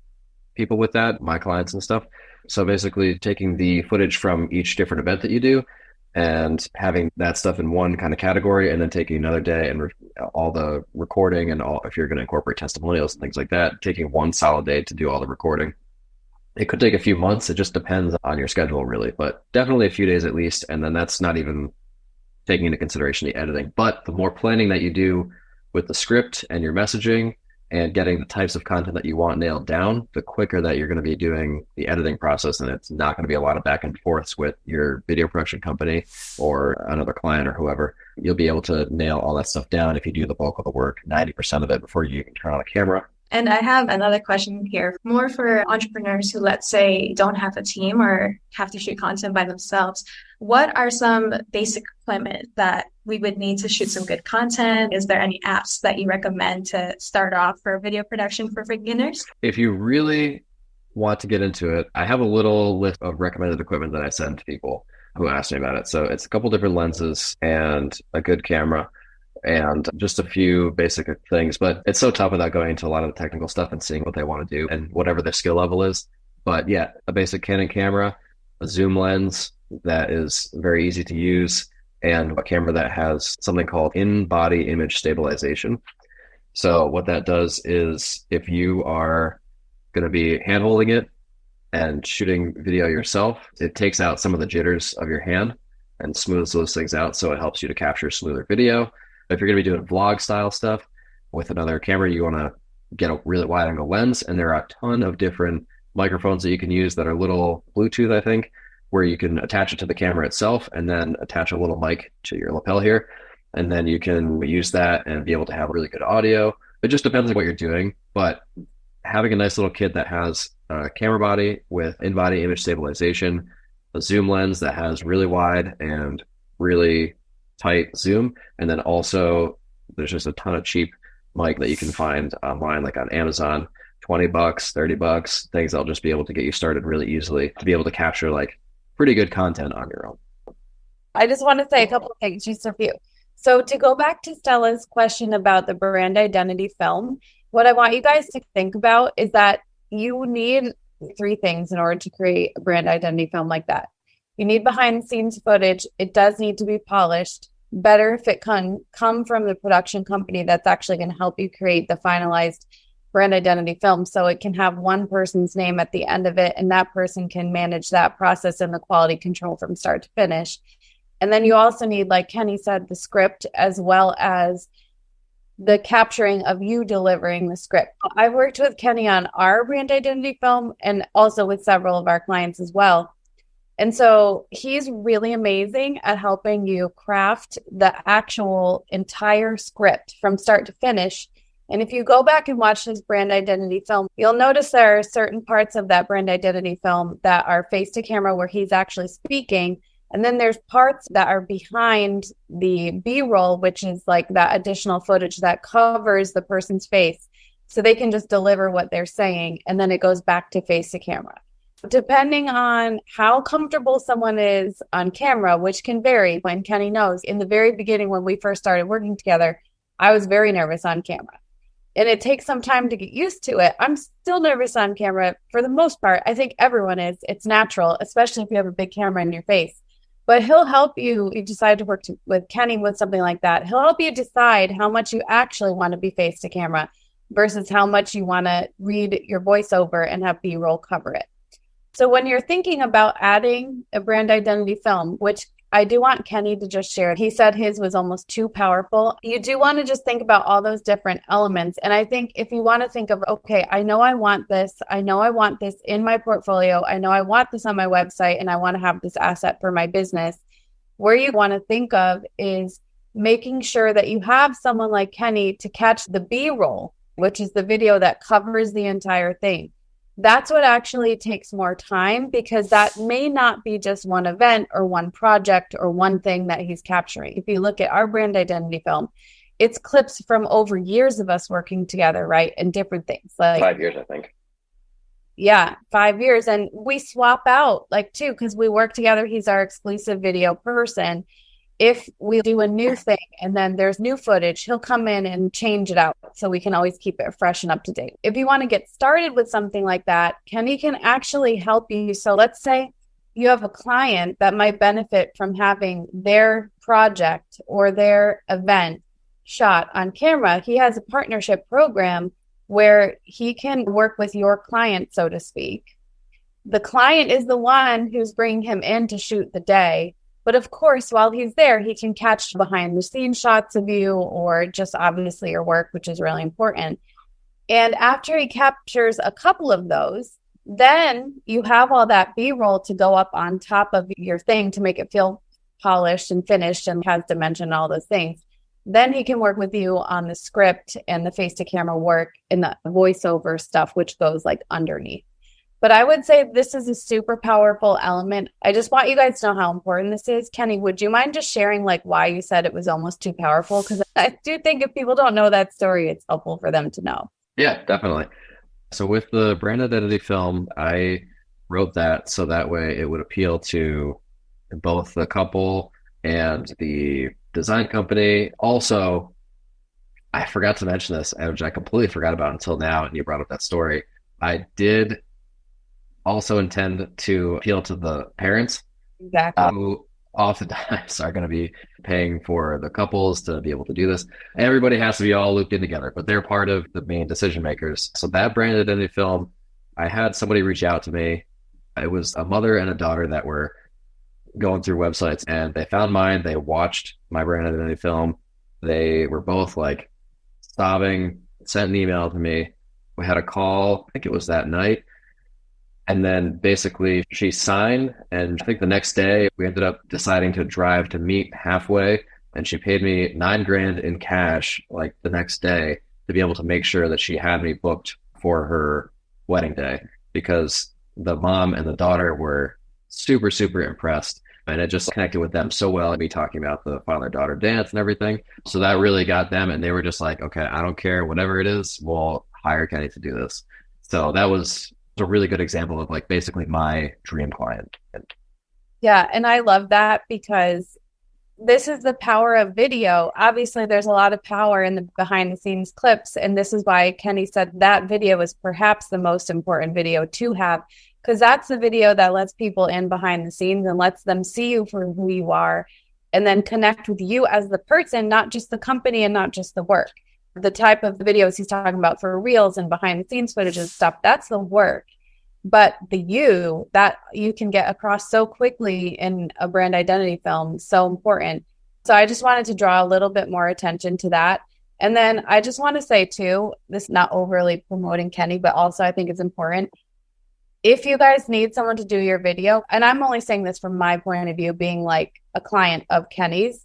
people with that, my clients and stuff. So basically taking the footage from each different event that you do and having that stuff in one kind of category, and then taking another day and all the recording and all, if you're going to incorporate testimonials and things like that, taking one solid day to do all the recording. It could take a few months. It just depends on your schedule, really, but definitely a few days at least. And then that's not even taking into consideration the editing. But the more planning that you do with the script and your messaging and getting the types of content that you want nailed down, the quicker that you're going to be doing the editing process. And it's not going to be a lot of back and forths with your video production company or another client or whoever. You'll be able to nail all that stuff down if you do the bulk of the work, 90% of it, before you even turn on a camera. And I have another question here, more for entrepreneurs who, let's say, don't have a team or have to shoot content by themselves. What are some basic equipment that we would need to shoot some good content? Is there any apps that you recommend to start off for video production for beginners? If you really want to get into it, I have a little list of recommended equipment that I send to people who ask me about it. So it's a couple different lenses and a good camera and just a few basic things, but it's so tough without going into a lot of the technical stuff and seeing what they want to do and whatever their skill level is. But yeah, a basic Canon camera, a zoom lens that is very easy to use, and a camera that has something called in-body image stabilization. So what that does is if you are going to be hand-holding it and shooting video yourself, it takes out some of the jitters of your hand and smooths those things out, so it helps you to capture smoother video. If you're going to be doing vlog style stuff with another camera, you want to get a really wide angle lens. And there are a ton of different microphones that you can use that are little Bluetooth, I think, where you can attach it to the camera itself and then attach a little mic to your lapel here. And then you can use that and be able to have really good audio. It just depends on what you're doing. But having a nice little kit that has a camera body with in-body image stabilization, a zoom lens that has really wide and really tight zoom, and then also there's just a ton of cheap mic that you can find online, like on Amazon, $20, $30, things that'll just be able to get you started really easily to be able to capture like pretty good content on your own. I just want to say a couple of things, just a few. So to go back to Stella's question about the brand identity film, what I want you guys to think about is that you need 3 things in order to create a brand identity film like that. You need behind the scenes footage. It does need to be polished. Better if it can come from the production company that's actually going to help you create the finalized brand identity film, so it can have one person's name at the end of it, and that person can manage that process and the quality control from start to finish. And then you also need, like Kenny said, the script as well as the capturing of you delivering the script. I've worked with Kenny on our brand identity film and also with several of our clients as well. And so he's really amazing at helping you craft the actual entire script from start to finish. And if you go back and watch his brand identity film, you'll notice there are certain parts of that brand identity film that are face to camera where he's actually speaking. And then there's parts that are behind the B-roll, which is like that additional footage that covers the person's face so they can just deliver what they're saying. And then it goes back to face to camera. Depending on how comfortable someone is on camera, which can vary. When Kenny knows, in the very beginning, when we first started working together, I was very nervous on camera. And it takes some time to get used to it. I'm still nervous on camera for the most part. I think everyone is. It's natural, especially if you have a big camera in your face. But he'll help you. You decide to work with Kenny with something like that. He'll help you decide how much you actually want to be face to camera versus how much you want to read your voiceover and have B-roll cover it. So when you're thinking about adding a brand identity film, which I do want Kenny to just share, he said his was almost too powerful. You do want to just think about all those different elements. And I think if you want to think of, okay, I know I want this. I know I want this in my portfolio. I know I want this on my website and I want to have this asset for my business. Where you want to think of is making sure that you have someone like Kenny to catch the B-roll, which is the video that covers the entire thing. That's what actually takes more time, because that may not be just one event or one project or one thing that he's capturing. If you look at our brand identity film, it's clips from over years of us working together, right? And different things like 5 years, I think. Yeah, 5 years. And we swap out like too, because we work together. He's our exclusive video person. If we do a new thing and then there's new footage, he'll come in and change it out so we can always keep it fresh and up to date. If you want to get started with something like that, Kenny can actually help you. So let's say you have a client that might benefit from having their project or their event shot on camera. He has a partnership program where he can work with your client, so to speak. The client is the one who's bringing him in to shoot the day. But of course, while he's there, he can catch behind the scenes shots of you or just obviously your work, which is really important. And after he captures a couple of those, then you have all that B-roll to go up on top of your thing to make it feel polished and finished and has dimension and all those things. Then he can work with you on the script and the face-to-camera work and the voiceover stuff, which goes like underneath. But I would say this is a super powerful element. I just want you guys to know how important this is. Kenny, would you mind just sharing like why you said it was almost too powerful? Because I do think if people don't know that story, it's helpful for them to know. Yeah, definitely. So with the brand identity film, I wrote that so that way it would appeal to both the couple and the design company. Also, I forgot to mention this, which I completely forgot about until now, and you brought up that story. I did also intend to appeal to the parents, Exactly. who oftentimes are going to be paying for the couples to be able to do this. Everybody has to be all looped in together, but they're part of the main decision makers. So that brand identity film, I had somebody reach out to me. It was a mother and a daughter that were going through websites, and they found mine. They watched my brand identity film. They were both like sobbing, sent an email to me. We had a call, I think it was that night. And then basically she signed, and I think the next day we ended up deciding to drive to meet halfway, and she paid me $9,000 in cash like the next day to be able to make sure that she had me booked for her wedding day, because the mom and the daughter were super, super impressed. And it just connected with them so well, me talking about the father-daughter dance and everything. So that really got them, and they were just like, okay, I don't care, whatever it is, we'll hire Kenny to do this. So that was a really good example of like basically my dream client. Yeah, and I love that because this is the power of video. Obviously, there's a lot of power in the behind the scenes clips, and this is why Kenny said that video is perhaps the most important video to have, because that's the video that lets people in behind the scenes and lets them see you for who you are and then connect with you as the person, not just the company and not just the work. The type of videos he's talking about for reels and behind the scenes footage and stuff, that's the work. But the you that you can get across so quickly in a brand identity film, so important. So I just wanted to draw a little bit more attention to that. And then I just want to say too, this not overly promoting Kenny, but also I think it's important. If you guys need someone to do your video, and I'm only saying this from my point of view, being like a client of Kenny's,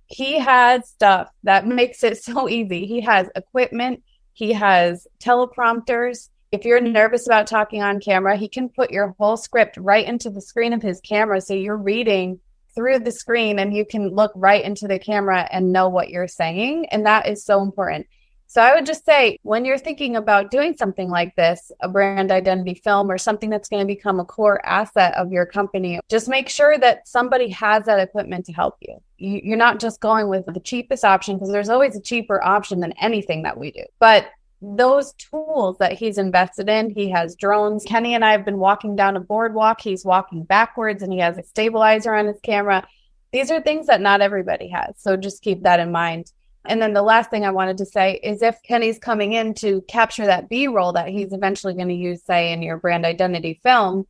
he has stuff that makes it so easy. He has equipment. He has teleprompters. If you're nervous about talking on camera, he can put your whole script right into the screen of his camera. So you're reading through the screen and you can look right into the camera and know what you're saying. And that is so important. So I would just say, when you're thinking about doing something like this, a brand identity film or something that's going to become a core asset of your company, just make sure that somebody has that equipment to help you. You're not just going with the cheapest option, because there's always a cheaper option than anything that we do. But those tools that he's invested in, he has drones. Kenny and I have been walking down a boardwalk. He's walking backwards and he has a stabilizer on his camera. These are things that not everybody has. So just keep that in mind. And then the last thing I wanted to say is, if Kenny's coming in to capture that B-roll that he's eventually going to use, say, in your brand identity film,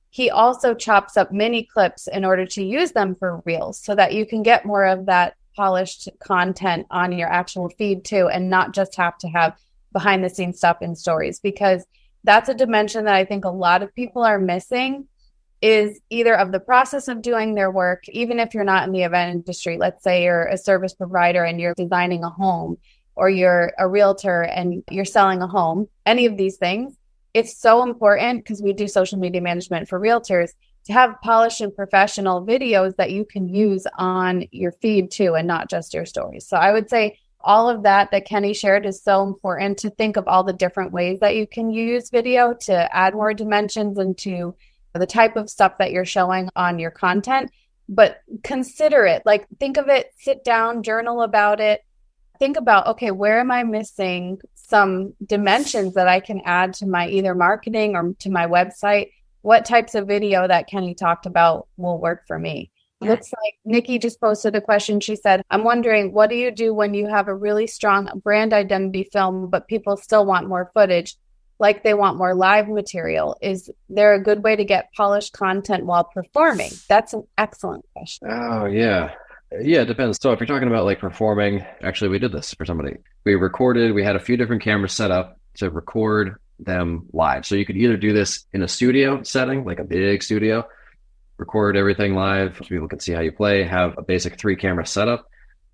he also chops up mini clips in order to use them for reels, so that you can get more of that polished content on your actual feed too, and not just have to have behind the scenes stuff in stories, because that's a dimension that I think a lot of people are missing, is either of the process of doing their work, even if you're not in the event industry. Let's say you're a service provider and you're designing a home, or you're a realtor and you're selling a home, any of these things. It's so important, because we do social media management for realtors, to have polished and professional videos that you can use on your feed too, and not just your stories. So I would say all of that Kenny shared is so important, to think of all the different ways that you can use video to add more dimensions into the type of stuff that you're showing on your content. But consider it, like, think of it, sit down, journal about it. Think about, okay, where am I missing some dimensions that I can add to my either marketing or to my website? What types of video that Kenny talked about will work for me? Looks like Nikki just posted a question. She said, I'm wondering, what do you do when you have a really strong brand identity film, but people still want more footage, like they want more live material? Is there a good way to get polished content while performing? That's an excellent question. Oh, yeah. Yeah, it depends. So if you're talking about like performing, actually, we did this for somebody. We had a few different cameras set up to record them live. So you could either do this in a studio setting, like a big studio, record everything live so people can see how you play, have a basic 3-camera setup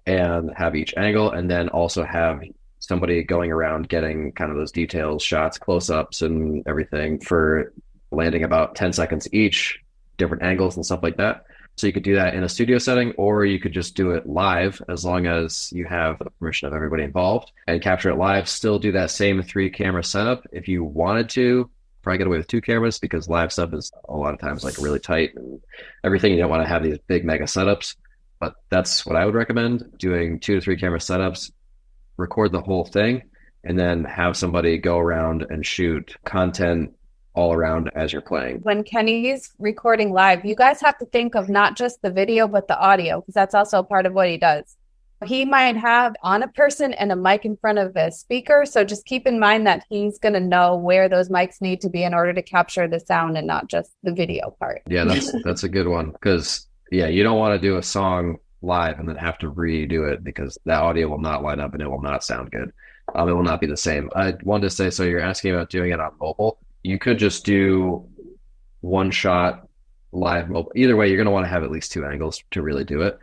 and have each angle, and then also have somebody going around getting kind of those details, shots, close-ups and everything for landing about 10 seconds each, different angles and stuff like that. So you could do that in a studio setting, or you could just do it live, as long as you have the permission of everybody involved, and capture it live. Still do that same 3-camera setup. If you wanted to, probably get away with 2 cameras, because live stuff is a lot of times like really tight and everything. You don't want to have these big mega setups, but that's what I would recommend, doing 2 to 3 camera setups, record the whole thing, and then have somebody go around and shoot content all around as you're playing. When Kenny's recording live, you guys have to think of not just the video, but the audio, because that's also part of what he does. He might have on a person and a mic in front of a speaker. So just keep in mind that he's going to know where those mics need to be in order to capture the sound and not just the video part. Yeah, that's a good one, because you don't want to do a song live and then have to redo it, because that audio will not line up and it will not sound good. It will not be the same. I wanted to say, so you're asking about doing it on mobile. You could just do one shot live mobile. Either way, you're going to want to have at least 2 angles to really do it.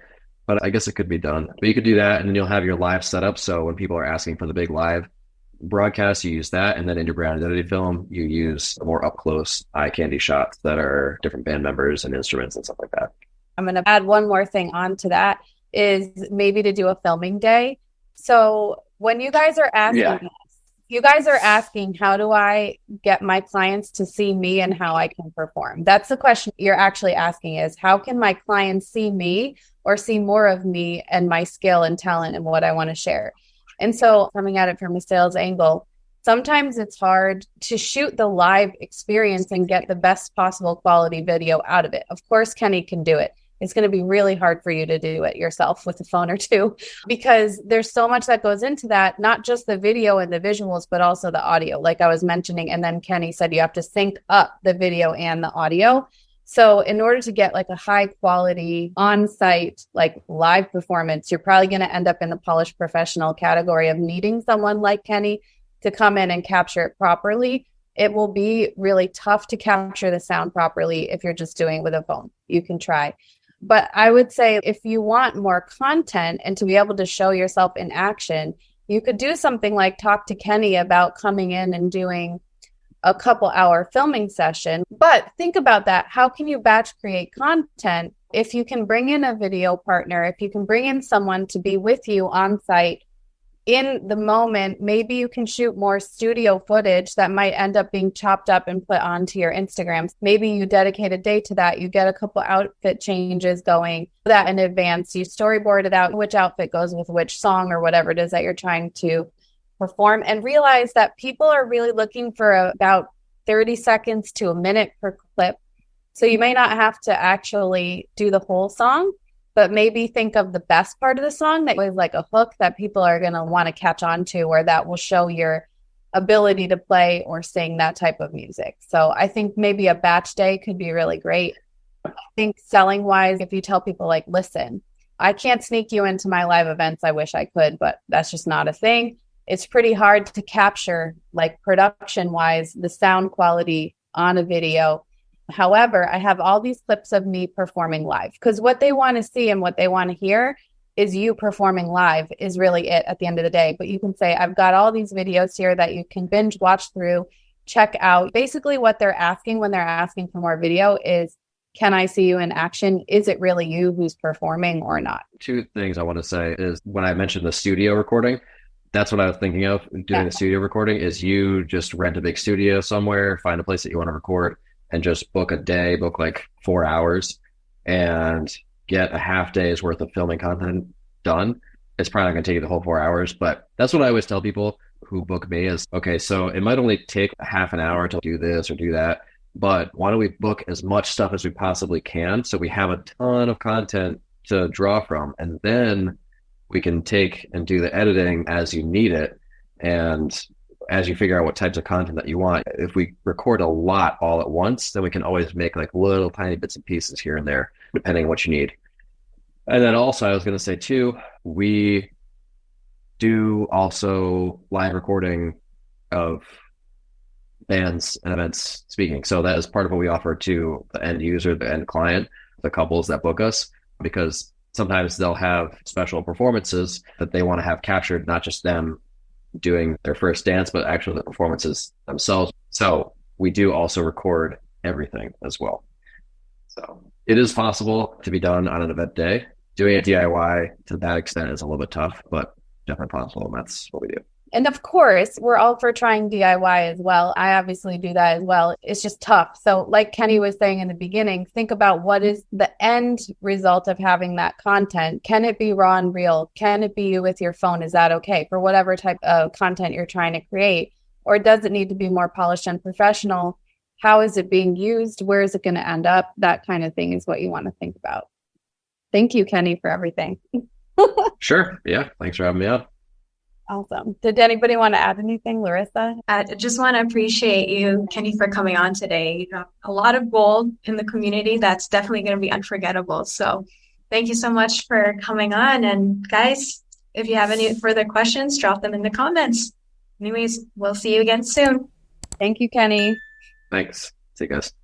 But I guess it could be done. But you could do that, and then you'll have your live setup. So when people are asking for the big live broadcast, you use that. And then in your brand identity film, you use more up-close eye candy shots that are different band members and instruments and stuff like that. I'm going to add one more thing onto that, is maybe to do a filming day. So when you guys are asking you guys are asking, how do I get my clients to see me and how I can perform? That's the question you're actually asking, is how can my clients see me or see more of me and my skill and talent and what I want to share? And so coming at it from a sales angle, sometimes it's hard to shoot the live experience and get the best possible quality video out of it. Of course, Kenny can do it. It's going to be really hard for you to do it yourself with a phone or two, because there's so much that goes into that, not just the video and the visuals, but also the audio, like I was mentioning. And then Kenny said you have to sync up the video and the audio. So in order to get like a high quality on-site, like live performance, you're probably going to end up in the polished professional category of needing someone like Kenny to come in and capture it properly. It will be really tough to capture the sound properly if you're just doing it with a phone. You can try. But I would say if you want more content and to be able to show yourself in action, you could do something like talk to Kenny about coming in and doing a couple hour filming session. But think about that. How can you batch create content if you can bring in a video partner, if you can bring in someone to be with you on site in the moment, maybe you can shoot more studio footage that might end up being chopped up and put onto your Instagrams. Maybe you dedicate a day to that. You get a couple outfit changes going that in advance. You storyboard it out, which outfit goes with which song or whatever it is that you're trying to perform, and realize that people are really looking for about 30 seconds to a minute per clip. So you may not have to actually do the whole song, but maybe think of the best part of the song that was like a hook that people are going to want to catch on to, or that will show your ability to play or sing that type of music. So I think maybe a batch day could be really great. I think selling wise, if you tell people like, listen, I can't sneak you into my live events. I wish I could, but that's just not a thing. It's pretty hard to capture, like production wise, the sound quality on a video. However, I have all these clips of me performing live, because what they want to see and what they want to hear is you performing live is really it at the end of the day. But you can say, I've got all these videos here that you can binge watch through, check out. Basically what they're asking when they're asking for more video is, can I see you in action? Is it really you who's performing or not? Two things I want to say is, when I mentioned the studio recording, that's what I was thinking of doing. The studio recording is you just rent a big studio somewhere, find a place that you want to record, and just book a day, book like 4 hours, and get a half day's worth of filming content done. It's probably not going to take you the whole 4 hours, but that's what I always tell people who book me is, okay, so it might only take a half an hour to do this or do that, but why don't we book as much stuff as we possibly can so we have a ton of content to draw from, and then we can take and do the editing as you need it. And as you figure out what types of content that you want, if we record a lot all at once, then we can always make like little tiny bits and pieces here and there, depending on what you need. And then also, I was going to say too, we do also live recording of bands and events speaking. So that is part of what we offer to the end user, the end client, the couples that book us, because sometimes they'll have special performances that they want to have captured, not just them doing their first dance, but actually the performances themselves. So we do also record everything as well. So it is possible to be done on an event day. Doing it DIY to that extent is a little bit tough, but definitely possible. And that's what we do. And of course, we're all for trying DIY as well. I obviously do that as well. It's just tough. So like Kenny was saying in the beginning, think about what is the end result of having that content. Can it be raw and real? Can it be you with your phone? Is that okay for whatever type of content you're trying to create? Or does it need to be more polished and professional? How is it being used? Where is it going to end up? That kind of thing is what you want to think about. Thank you, Kenny, for everything. Sure. Yeah. Thanks for having me on. Awesome. Did anybody want to add anything, Larissa? I just want to appreciate you, Kenny, for coming on today. You have a lot of gold in the community that's definitely going to be unforgettable. So thank you so much for coming on. And guys, if you have any further questions, drop them in the comments. Anyways, we'll see you again soon. Thank you, Kenny. Thanks. See you guys.